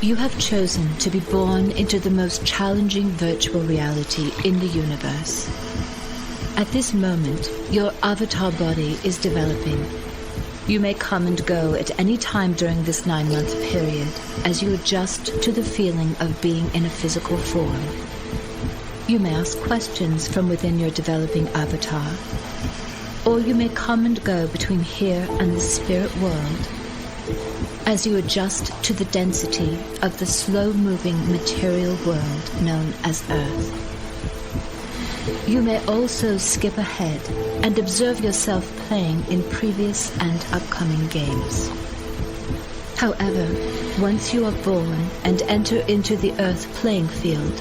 You have chosen to be born into the most challenging virtual reality in the universe. At this moment, your avatar body is developing. You may come and go at any time during this 9-month period as you adjust to the feeling of being in a physical form. You may ask questions from within your developing avatar, or you may come and go between here and the spirit world as you adjust to the density of the slow-moving material world known as Earth. You may also skip ahead and observe yourself playing in previous and upcoming games. However, once you are born and enter into the Earth playing field,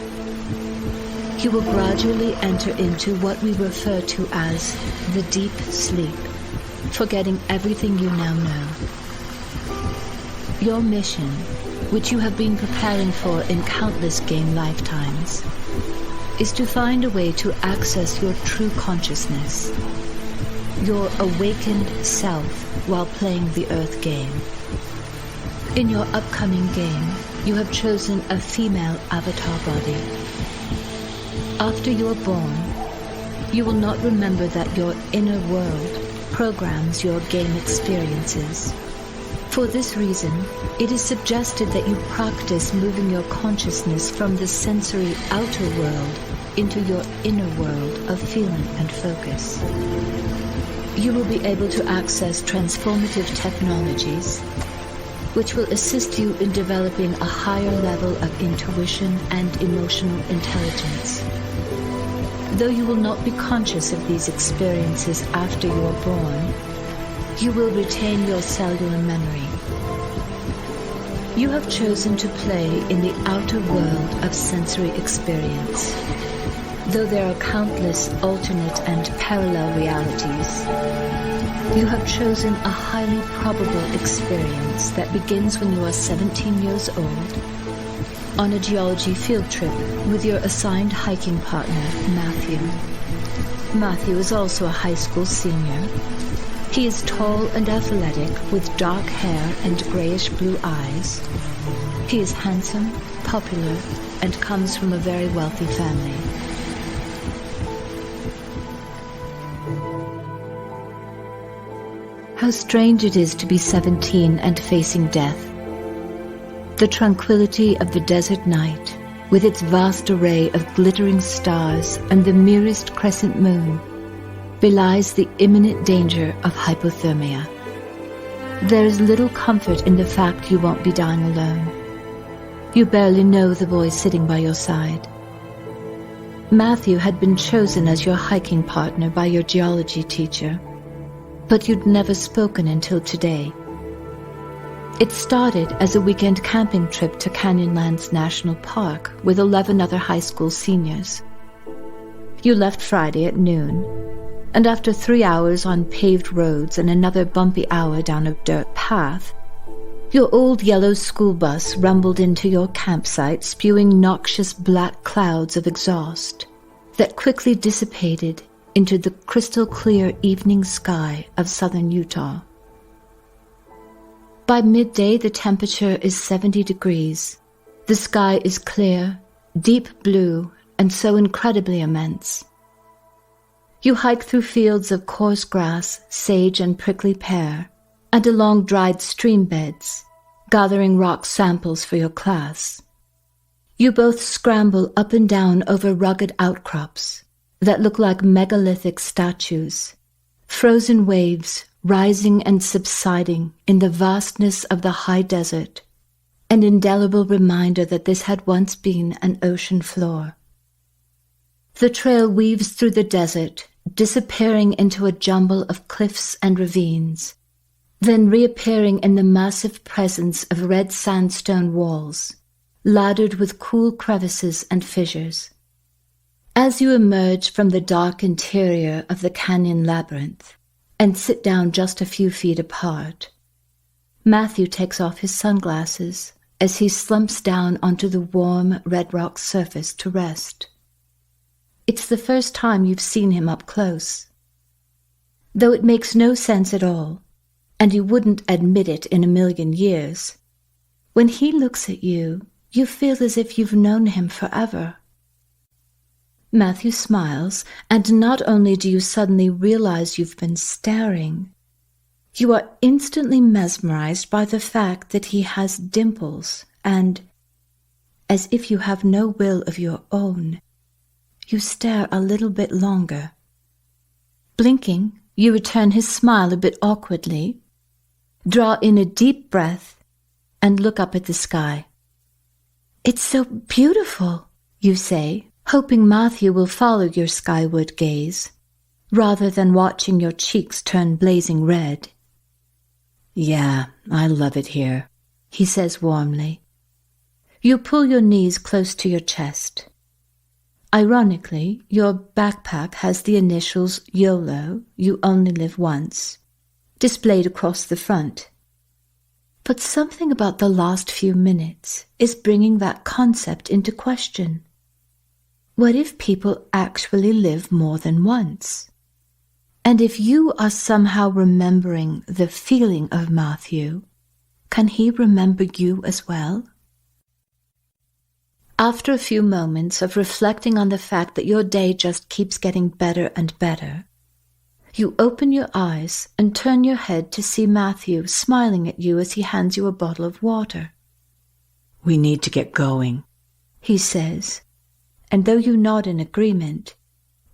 you will gradually enter into what we refer to as the deep sleep, forgetting everything you now know. Your mission, which you have been preparing for in countless game lifetimes, is to find a way to access your true consciousness, your awakened self, while playing the Earth game. In your upcoming game, you have chosen a female avatar body. After you are born, you will not remember that your inner world programs your game experiences. For this reason, it is suggested that you practice moving your consciousness from the sensory outer world into your inner world of feeling and focus. You will be able to access transformative technologies, which will assist you in developing a higher level of intuition and emotional intelligence. Though you will not be conscious of these experiences after you are born, you will retain your cellular memory. You have chosen to play in the outer world of sensory experience. Though there are countless alternate and parallel realities, you have chosen a highly probable experience that begins when you are 17 years old, on a geology field trip with your assigned hiking partner, Matthew. Matthew is also a high school senior. He is tall and athletic with dark hair and grayish-blue eyes. He is handsome, popular, and comes from a very wealthy family. How strange it is to be 17 and facing death. The tranquility of the desert night, with its vast array of glittering stars and the merest crescent moon, belies the imminent danger of hypothermia. There is little comfort in the fact you won't be dying alone. You barely know the boy sitting by your side. Matthew had been chosen as your hiking partner by your geology teacher, but you'd never spoken until today. It started as a weekend camping trip to Canyonlands National Park with 11 other high school seniors. You left Friday at noon, and after 3 hours on paved roads and another bumpy hour down a dirt path, your old yellow school bus rumbled into your campsite, spewing noxious black clouds of exhaust that quickly dissipated into the crystal-clear evening sky of southern Utah. By midday, the temperature is 70 degrees. The sky is clear, deep blue, and so incredibly immense. You hike through fields of coarse grass, sage and prickly pear, and along dried stream beds, gathering rock samples for your class. You both scramble up and down over rugged outcrops that look like megalithic statues, frozen waves rising and subsiding in the vastness of the high desert, an indelible reminder that this had once been an ocean floor. The trail weaves through the desert, disappearing into a jumble of cliffs and ravines, then reappearing in the massive presence of red sandstone walls, laddered with cool crevices and fissures. As you emerge from the dark interior of the canyon labyrinth and sit down just a few feet apart, Matthew takes off his sunglasses as he slumps down onto the warm red rock surface to rest. It's the first time you've seen him up close. Though it makes no sense at all, and you wouldn't admit it in a million years, When he looks at you, you feel as if you've known him forever. Matthew smiles, and not only do you suddenly realize you've been staring, you are instantly mesmerized by the fact that he has dimples, and, as if you have no will of your own, you stare a little bit longer. Blinking, you return his smile a bit awkwardly, draw in a deep breath, and look up at the sky. "It's so beautiful," you say, hoping Matthew will follow your skyward gaze, rather than watching your cheeks turn blazing red. "Yeah, I love it here," he says warmly. You pull your knees close to your chest. Ironically, your backpack has the initials YOLO, you only live once, displayed across the front. But something about the last few minutes is bringing that concept into question. What if people actually live more than once? And if you are somehow remembering the feeling of Matthew, can he remember you as well? After a few moments of reflecting on the fact that your day just keeps getting better and better, you open your eyes and turn your head to see Matthew smiling at you as he hands you a bottle of water. "We need to get going," he says, and though you nod in agreement,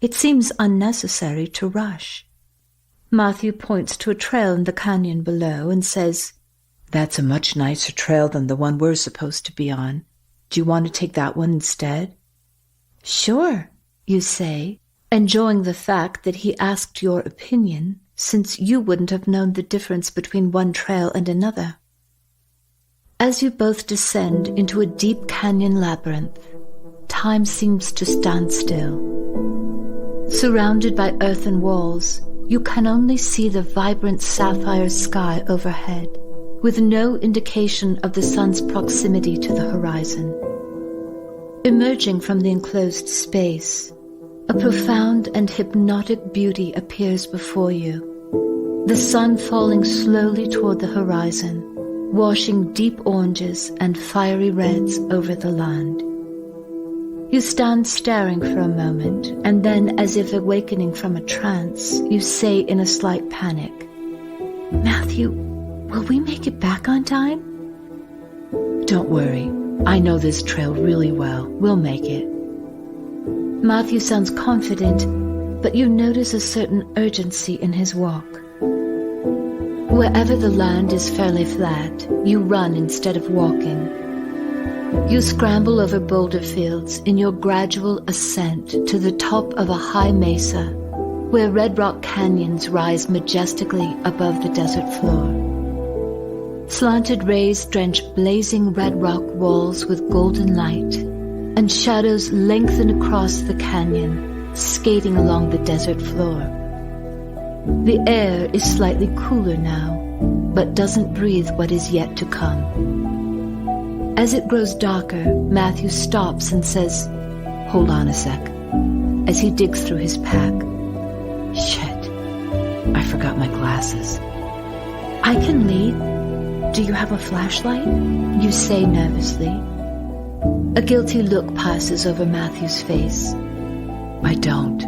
it seems unnecessary to rush. Matthew points to a trail in the canyon below and says, "That's a much nicer trail than the one we're supposed to be on. Do you want to take that one instead?" "Sure," you say, enjoying the fact that he asked your opinion, since you wouldn't have known the difference between one trail and another. As you both descend into a deep canyon labyrinth, time seems to stand still. Surrounded by earthen walls, you can only see the vibrant sapphire sky overhead, with no indication of the sun's proximity to the horizon. Emerging from the enclosed space, a profound and hypnotic beauty appears before you, the sun falling slowly toward the horizon, washing deep oranges and fiery reds over the land. You stand staring for a moment, and then, as if awakening from a trance, you say in a slight panic, "Matthew, will we make it back on time?" "Don't worry. I know this trail really well. We'll make it." Matthew sounds confident, but you notice a certain urgency in his walk. Wherever the land is fairly flat, you run instead of walking. You scramble over boulder fields in your gradual ascent to the top of a high mesa, where red rock canyons rise majestically above the desert floor. Slanted rays drench blazing red rock walls with golden light, and shadows lengthen across the canyon, skating along the desert floor. The air is slightly cooler now, but doesn't breathe what is yet to come. As it grows darker, Matthew stops and says, "Hold on a sec," as he digs through his pack. "Shit, I forgot my glasses." "I can lead. Do you have a flashlight?" you say nervously. A guilty look passes over Matthew's face. "I don't.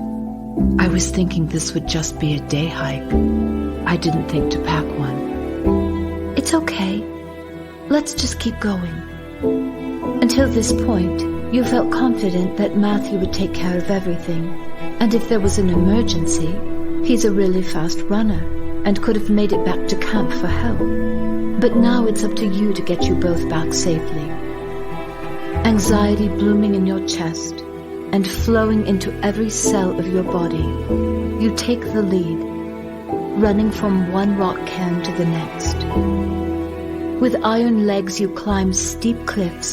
I was thinking this would just be a day hike. I didn't think to pack one." "It's okay. Let's just keep going." Until this point, you felt confident that Matthew would take care of everything, and if there was an emergency, he's a really fast runner and could have made it back to camp for help. But now it's up to you to get you both back safely. Anxiety blooming in your chest and flowing into every cell of your body, you take the lead, running from one rock cairn to the next. With iron legs you climb steep cliffs,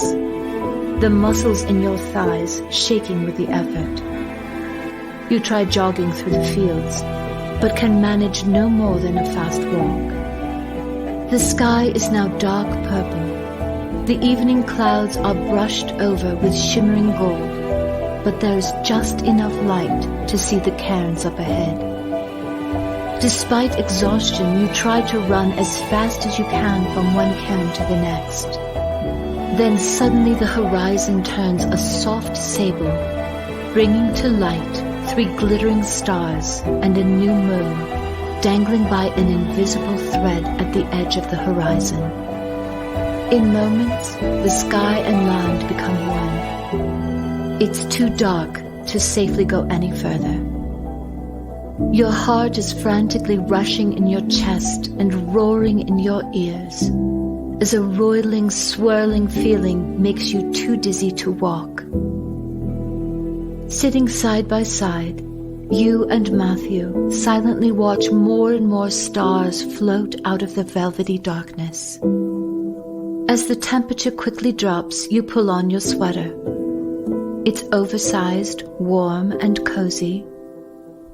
the muscles in your thighs shaking with the effort. You try jogging through the fields, but can manage no more than a fast walk. The sky is now dark purple. The evening clouds are brushed over with shimmering gold, but there is just enough light to see the cairns up ahead. Despite exhaustion, you try to run as fast as you can from one cairn to the next, Then suddenly the horizon turns a soft sable, bringing to light 3 glittering stars and a new moon, dangling by an invisible thread at the edge of the horizon. In moments, the sky and land become one. It's too dark to safely go any further. Your heart is frantically rushing in your chest and roaring in your ears, as a roiling, swirling feeling makes you too dizzy to walk. Sitting side by side, you and Matthew silently watch more and more stars float out of the velvety darkness. As the temperature quickly drops, you pull on your sweater. It's oversized, warm, and cozy,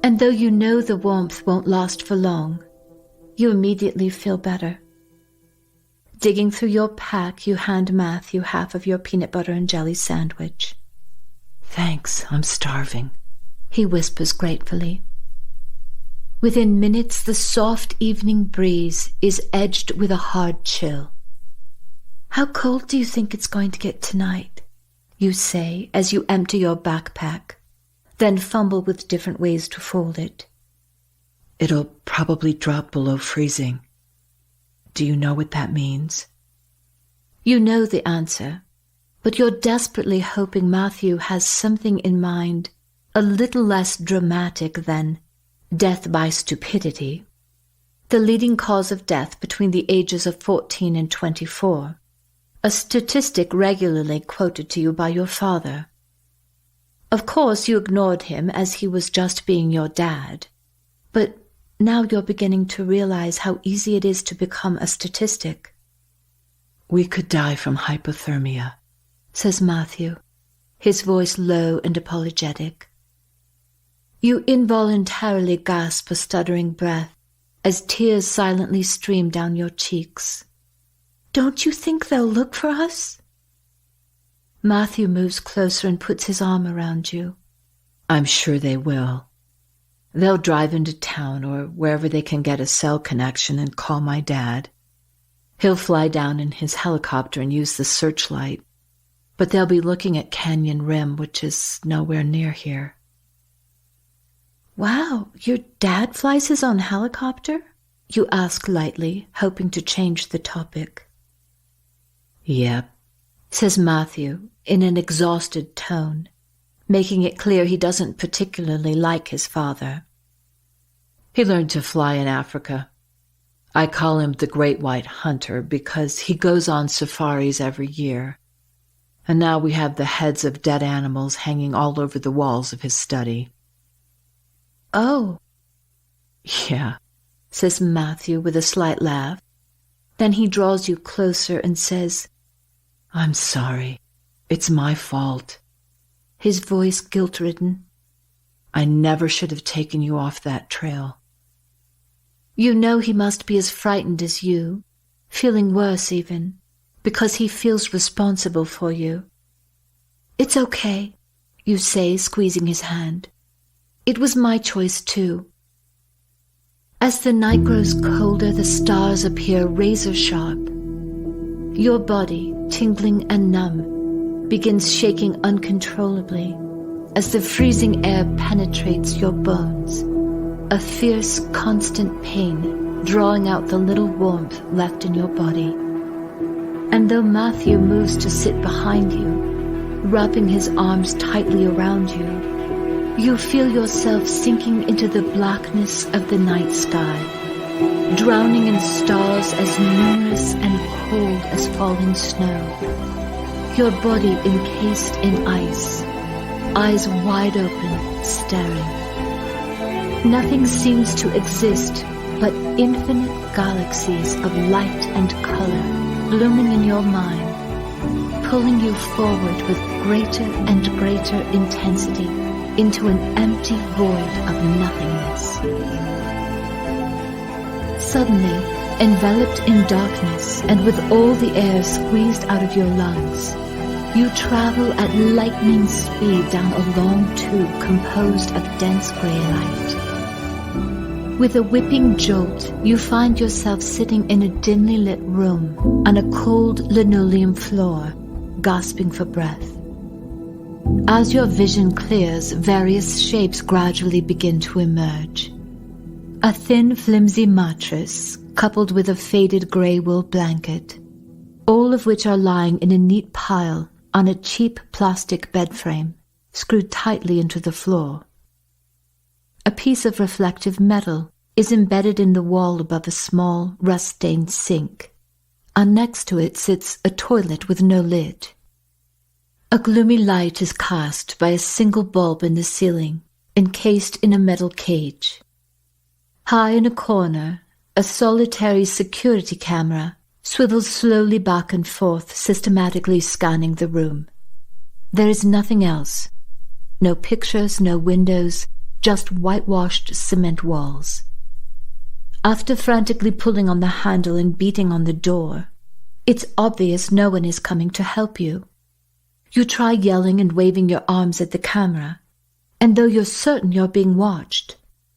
and though you know the warmth won't last for long, you immediately feel better. Digging through your pack, you hand Matthew half of your peanut butter and jelly sandwich. "Thanks, I'm starving," he whispers gratefully. Within minutes, the soft evening breeze is edged with a hard chill. "How cold do you think it's going to get tonight?" you say as you empty your backpack, then fumble with different ways to fold it. "It'll probably drop below freezing. Do you know what that means?" You know the answer, but you're desperately hoping Matthew has something in mind a little less dramatic than death by stupidity, the leading cause of death between the ages of 14 and 24, a statistic regularly quoted to you by your father. Of course, you ignored him as he was just being your dad, but now you're beginning to realize how easy it is to become a statistic. "We could die from hypothermia," says Matthew, his voice low and apologetic. You involuntarily gasp a stuttering breath as tears silently stream down your cheeks. "Don't you think they'll look for us?" Matthew moves closer and puts his arm around you. "I'm sure they will. They'll drive into town or wherever they can get a cell connection and call my dad. He'll fly down in his helicopter and use the searchlight, but they'll be looking at Canyon Rim, which is nowhere near here." "Wow, your dad flies his own helicopter?" you ask lightly, hoping to change the topic. "Yep," says Matthew in an exhausted tone, making it clear he doesn't particularly like his father. "He learned to fly in Africa. I call him the Great White Hunter because he goes on safaris every year. And now we have the heads of dead animals hanging all over the walls of his study." "Oh." "Yeah," says Matthew with a slight laugh. Then he draws you closer and says, "I'm sorry. It's my fault." His voice guilt-ridden. "I never should have taken you off that trail." You know he must be as frightened as you, feeling worse even, because he feels responsible for you. "It's okay," you say, squeezing his hand. "It was my choice too." As the night grows colder, the stars appear razor-sharp. Your body, tingling and numb, begins shaking uncontrollably as the freezing air penetrates your bones, a fierce, constant pain drawing out the little warmth left in your body. And though Matthew moves to sit behind you, wrapping his arms tightly around you, you feel yourself sinking into the blackness of the night sky, drowning in stars as numerous and cold as falling snow, your body encased in ice, eyes wide open, staring. Nothing seems to exist but infinite galaxies of light and color blooming in your mind, pulling you forward with greater and greater intensity into an empty void of nothingness. Suddenly, enveloped in darkness and with all the air squeezed out of your lungs, you travel at lightning speed down a long tube composed of dense gray light. With a whipping jolt, you find yourself sitting in a dimly lit room on a cold linoleum floor gasping for breath. As your vision clears, various shapes gradually begin to emerge. A thin, flimsy mattress, coupled with a faded grey wool blanket, all of which are lying in a neat pile on a cheap plastic bed frame, screwed tightly into the floor. A piece of reflective metal is embedded in the wall above a small, rust-stained sink, and next to it sits a toilet with no lid. A gloomy light is cast by a single bulb in the ceiling, encased in a metal cage. High in a corner, a solitary security camera swivels slowly back and forth, systematically scanning the room. There is nothing else. No pictures, no windows, just whitewashed cement walls. After frantically pulling on the handle and beating on the door, it's obvious no one is coming to help you. You try yelling and waving your arms at the camera, and though you're certain you're being watched,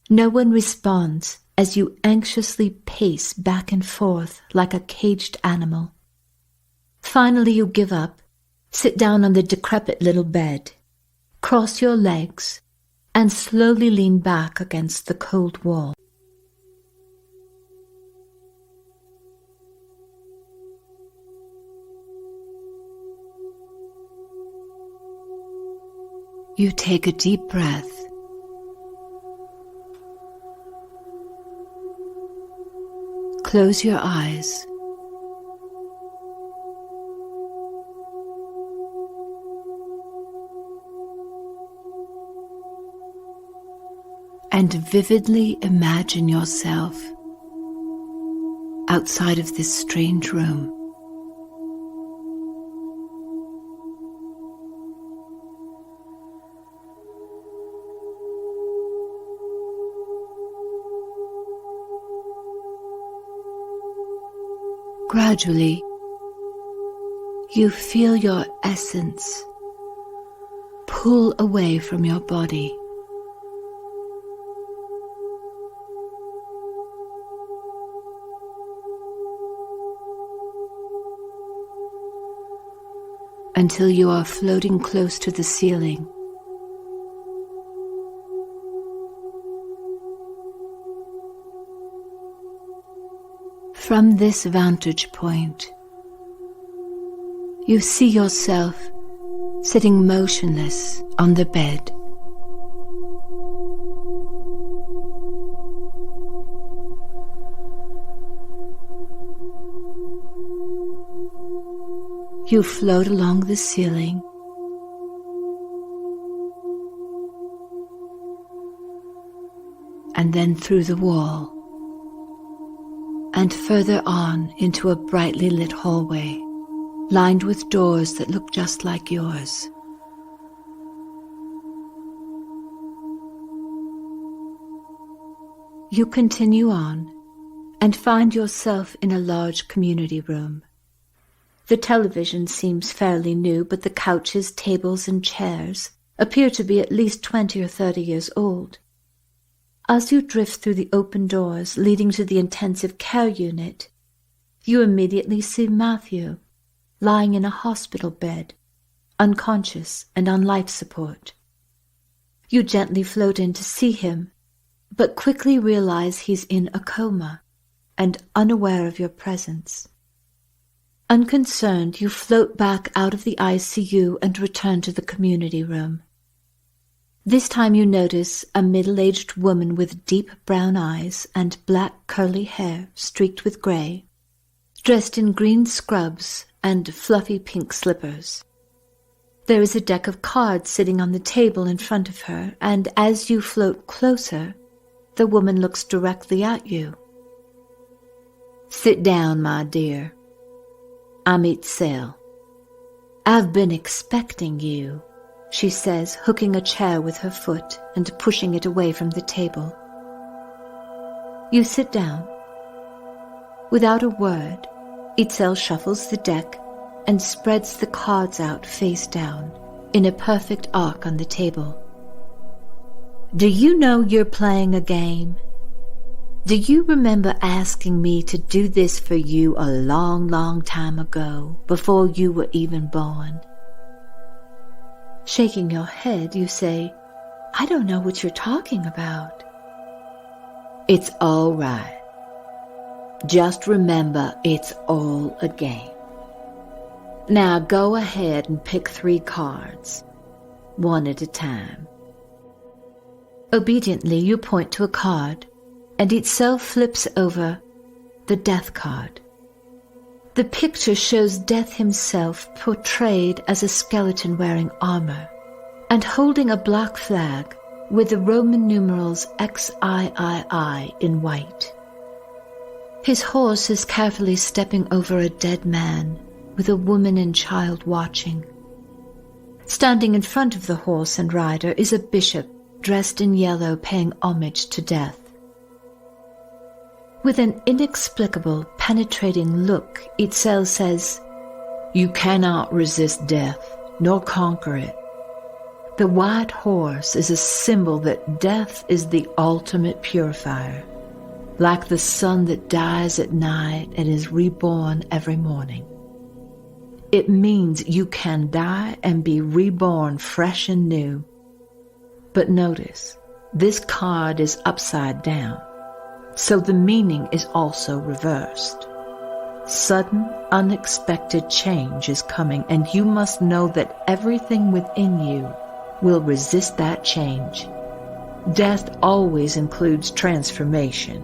no one responds as you anxiously pace back and forth like a caged animal. Finally you give up, sit down on the decrepit little bed, cross your legs, and slowly lean back against the cold wall. You take a deep breath. Close your eyes. And vividly imagine yourself outside of this strange room. Gradually, you feel your essence pull away from your body. Until you are floating close to the ceiling. From this vantage point, you see yourself sitting motionless on the bed. You float along the ceiling, and then through the wall, and further on into a brightly lit hallway, lined with doors that look just like yours. You continue on and find yourself in a large community room. The television seems fairly new, but the couches, tables, and chairs appear to be at least 20 or 30 years old. As you drift through the open doors leading to the intensive care unit, you immediately see Matthew lying in a hospital bed, unconscious and on life support. You gently float in to see him, but quickly realize he's in a coma and unaware of your presence. Unconcerned, you float back out of the ICU and return to the community room. This time you notice a middle-aged woman with deep brown eyes and black curly hair streaked with grey, dressed in green scrubs and fluffy pink slippers. There is a deck of cards sitting on the table in front of her, and as you float closer, the woman looks directly at you. "Sit down, my dear. I'm Itzel. I've been expecting you," she says, hooking a chair with her foot and pushing it away from the table. You sit down. Without a word, Itzel shuffles the deck and spreads the cards out face down in a perfect arc on the table. "Do you know you're playing a game? Do you remember asking me to do this for you a long, long time ago, before you were even born? Shaking your head, you say, I don't know what you're talking about. It's all right. Just remember, it's all a game. Now go ahead and pick 3 cards, one at a time. Obediently, you point to a card, and itself flips over the Death card. The picture shows Death himself portrayed as a skeleton wearing armor and holding a black flag with the Roman numerals XIII in white. His horse is carefully stepping over a dead man with a woman and child watching. Standing in front of the horse and rider is a bishop dressed in yellow paying homage to Death. With an inexplicable, penetrating look, Itzel says, You cannot resist death, nor conquer it. The white horse is a symbol that death is the ultimate purifier, like the sun that dies at night and is reborn every morning. It means you can die and be reborn fresh and new. But notice, this card is upside down, so the meaning is also reversed. Sudden, unexpected change is coming, and you must know that everything within you will resist that change. Death always includes transformation,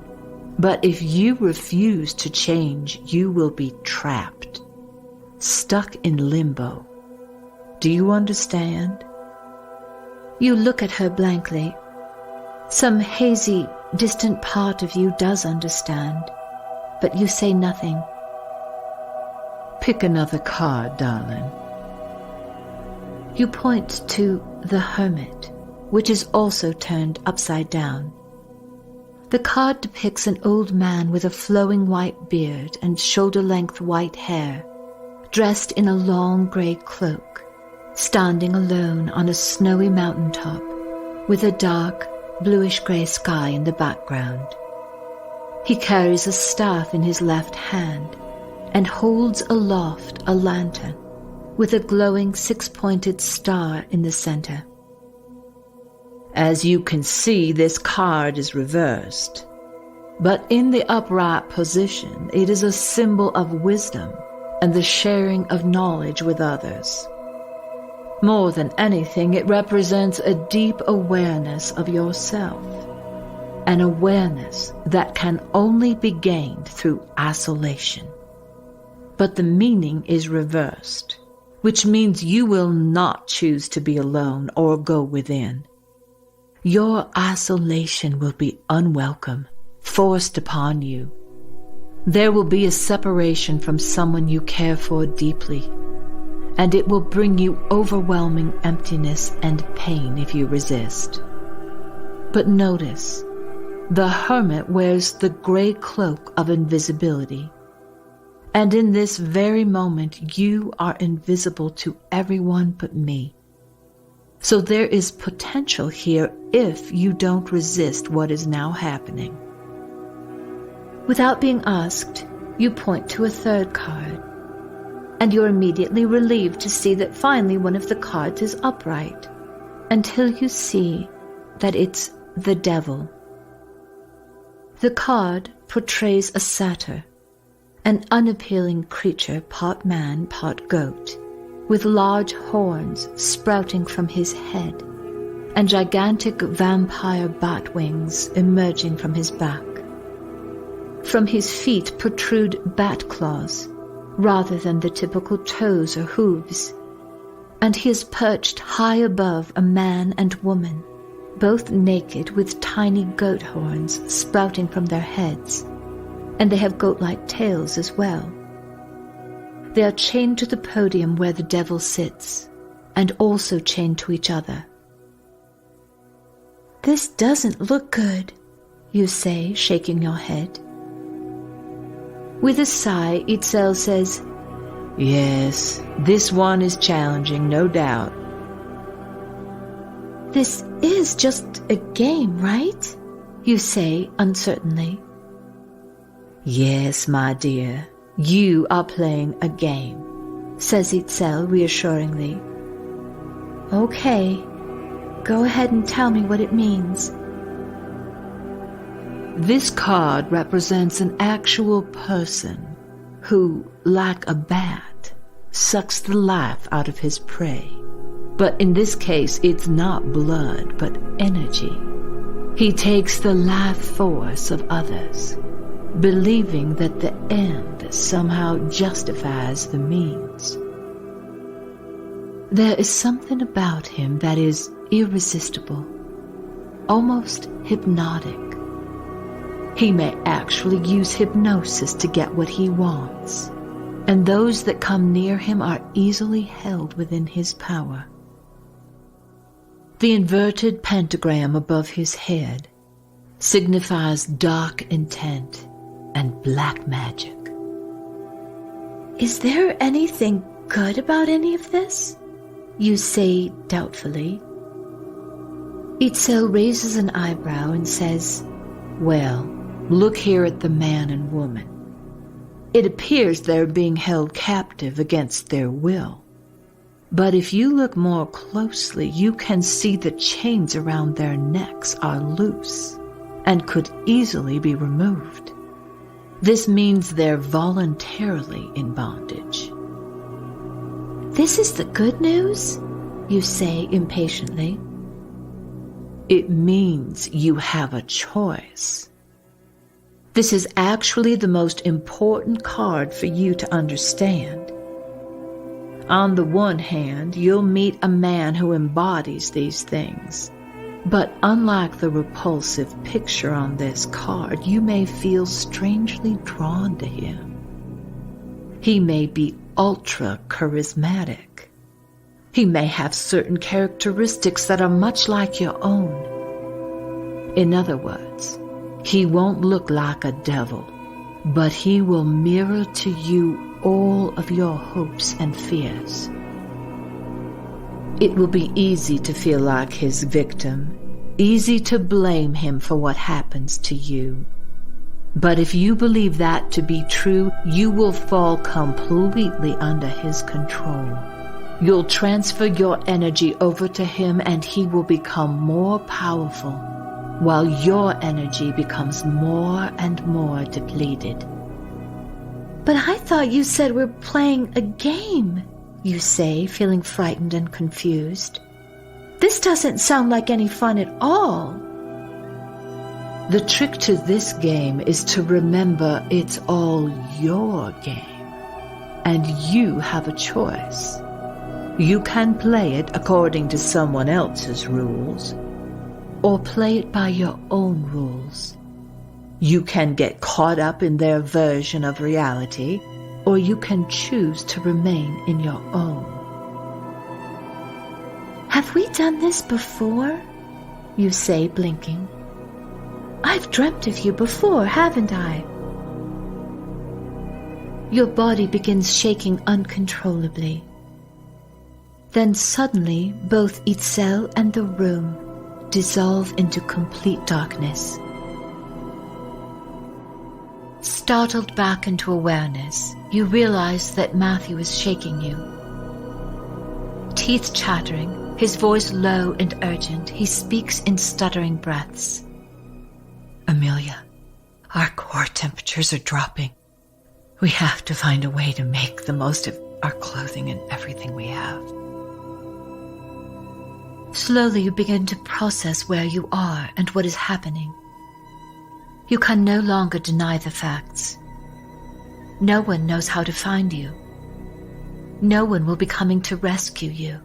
but if you refuse to change, you will be trapped, stuck in limbo. Do you understand? You look at her blankly. Some hazy, distant part of you does understand, but you say nothing. Pick another card, darling. You point to the Hermit, which is also turned upside down. The card depicts an old man with a flowing white beard and shoulder-length white hair, dressed in a long gray cloak, standing alone on a snowy mountaintop with a dark, bluish-gray sky in the background. He carries a staff in his left hand and holds aloft a lantern with a glowing 6-pointed star in the center. As you can see, this card is reversed, but in the upright position, it is a symbol of wisdom and the sharing of knowledge with others. More than anything, it represents a deep awareness of yourself, an awareness that can only be gained through isolation. But the meaning is reversed, which means you will not choose to be alone or go within. Your isolation will be unwelcome, forced upon you. There will be a separation from someone you care for deeply, and it will bring you overwhelming emptiness and pain if you resist. But notice, the hermit wears the gray cloak of invisibility, and in this very moment you are invisible to everyone but me. So there is potential here if you don't resist what is now happening. Without being asked, you point to a third card, and you're immediately relieved to see that finally one of the cards is upright, until you see that it's the devil. The card portrays a satyr, an unappealing creature, part man, part goat, with large horns sprouting from his head and gigantic vampire bat wings emerging from his back. From his feet protrude bat claws, rather than the typical toes or hooves, and he is perched high above a man and woman, both naked with tiny goat horns sprouting from their heads, and they have goat-like tails as well. They are chained to the podium where the devil sits, and also chained to each other. "This doesn't look good," you say, shaking your head. With a sigh, Itzel says, "Yes, this one is challenging, no doubt." "This is just a game, right?" you say uncertainly, Yes, my dear, you are playing a game, says Itzel reassuringly. Okay, go ahead and tell me what it means. This card represents an actual person who, like a bat, sucks the life out of his prey. But in this case, it's not blood, but energy. He takes the life force of others, believing that the end somehow justifies the means. There is something about him that is irresistible, almost hypnotic. He may actually use hypnosis to get what he wants, and those that come near him are easily held within his power. The inverted pentagram above his head signifies dark intent and black magic. Is there anything good about any of this? You say doubtfully. Itzel raises an eyebrow and says, well, look here at the man and woman. It appears they're being held captive against their will. But if you look more closely, you can see the chains around their necks are loose and could easily be removed. This means they're voluntarily in bondage. This is the good news? You say impatiently. It means you have a choice. This is actually the most important card for you to understand. On the one hand, you'll meet a man who embodies these things. But unlike the repulsive picture on this card, you may feel strangely drawn to him. He may be ultra charismatic. He may have certain characteristics that are much like your own. In other words, he won't look like a devil, but he will mirror to you all of your hopes and fears. It will be easy to feel like his victim, easy to blame him for what happens to you. But if you believe that to be true, you will fall completely under his control. You'll transfer your energy over to him and he will become more powerful, while your energy becomes more and more depleted. But I thought you said we're playing a game, you say, feeling frightened and confused. This doesn't sound like any fun at all. The trick to this game is to remember it's all your game, and you have a choice. You can play it according to someone else's rules, or play it by your own rules. You can get caught up in their version of reality, or you can choose to remain in your own. Have we done this before? You say, blinking. I've dreamt of you before, haven't I? Your body begins shaking uncontrollably. Then suddenly, both Itzel and the room dissolve into complete darkness. Startled back into awareness, you realize that Matthew is shaking you. Teeth chattering, his voice low and urgent, he speaks in stuttering breaths. Amelia, our core temperatures are dropping. We have to find a way to make the most of our clothing and everything we have. Slowly you begin to process where you are and what is happening. You can no longer deny the facts. No one knows how to find you. No one will be coming to rescue you.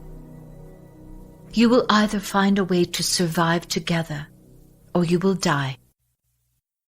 You will either find a way to survive together, or you will die.